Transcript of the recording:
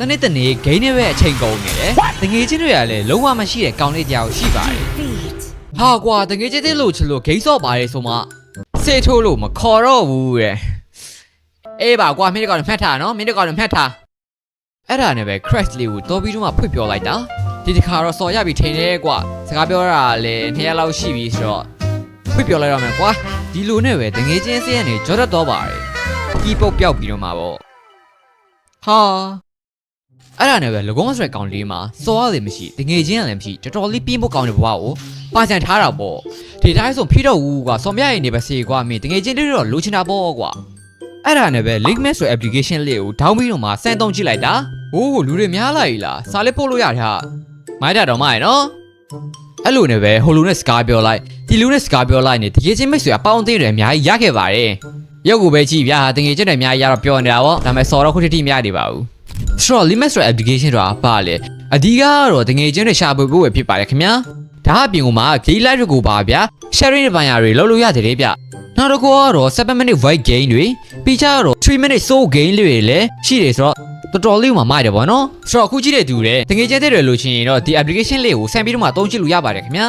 တနေ့တနေ့ဂိမ်းနဲ့ပဲအချိန်ကုန်နေတယ်တငယ်ချင်းတွေကလည်းလုံးဝမရှိတဲ့ကောင်းလေးတရားကိုရှိပါတယ်ဟာကွာတငယ်ချင်းတွေလို့ချလို့ဂိမ်းဆော့ပါတယ်ဆိုမှစေထိုးလို့မခေါ်တော့ဘူးတဲ့အေးပါကွာမင်းတို့ကတော့မှတ်ထားနော်မင်းတို့ကတော့မှတ်ထားအဲ့ဒါနဲ့ပဲ crash လေးကိုတော်ပြီးတော့မှဖွင့်ပြောလိုက်တာဒီတစ်ခါတော့စော်ရပြီထင်တယ်ကွာစကားပြောတာလည်း2ရက်လောက်ရှိပြီဆိုတော့ဖွင့်ပြောလိုက်တော့မယ်ကွာဒီလိုနဲ့ပဲတငယ်ချင်းစင်းကနေကြော်တတ်တော့ပါတယ်ကြီးပုတ်ပြောက်ပြီးတော့မှာပေါ့ဟာအဲ့ဒါနဲ့ပဲလကုံးဆွဲကောင်လေးမှာစော်ရတယ်မရှိတငယ်ချင်းကလည်းမရှိတော်တော်လေးပြင်းဖို့ကောင်းတဲ့ဘဝကိုပါချန်ထားတာပေါ့ဒီတိုင်းဆိုဖိတော့ဦးကွာစော်မြရည်နေပဲစေကွာမင်းတငယ်ချင်းတွေတော့လိုချင်တာပေါ့ကွာအဲ့ဒါနဲ့ပဲ Linkman ဆို application လေးကိုဒေါင်းပြီးတော့မှစမ်းသုံးကြည့်လိုက်တာဟိုးလူတွေများလာ E လားစာလေးပို့လို့ရတာမိုက်တာတော့မရနော်အဲ့လိုနဲ့ပဲဟိုလူနဲ့စကားပြောလိုက်ဒီလူနဲ့စကားပြောလိုက်နေတကယ်ချင်းမိတ်ဆွေအပေါင်းအသင်းတွေအများကြီးရခဲ့ပါတယ်ရုပ်ကိုပဲကြည့်ဗျာတကယ်ချင်းတွေအများကြီးရတော့ပြောနေတာပေါ့ဒါပေမဲ့စော်တော့ခုထိမရနေပါဘူးဆိုတော့ Linkman ဆို application တော့ပါလေအဓိကတော့တကယ်ချင်းတွေရှာဖွေဖို့ပဲဖြစ်ပါတယ်ခင်ဗျာဒါအပြင်ကမှ game live ကိုပါဗျာ sharing တွေပိုင်းတွေလုပ်လို့ရတယ်ဗျနောက်တစ်ခုကတော့7 minute void game တွေပြီးကြတော့3 minute soul game တွေလည်းရှိတယ်ဆိုတော့တော်တော်လေးမှမိုက်တယ်ဗောနော်ဆိုတော့အခုကြည့်တဲ့သူတွေတကယ်ကျတဲ့တွေလို့ရှိရင်တော့ဒီ application လေးကိုဆန်ပြီးတော့မှသုံးကြည့်လို့ရပါတယ်ခင်ဗျာ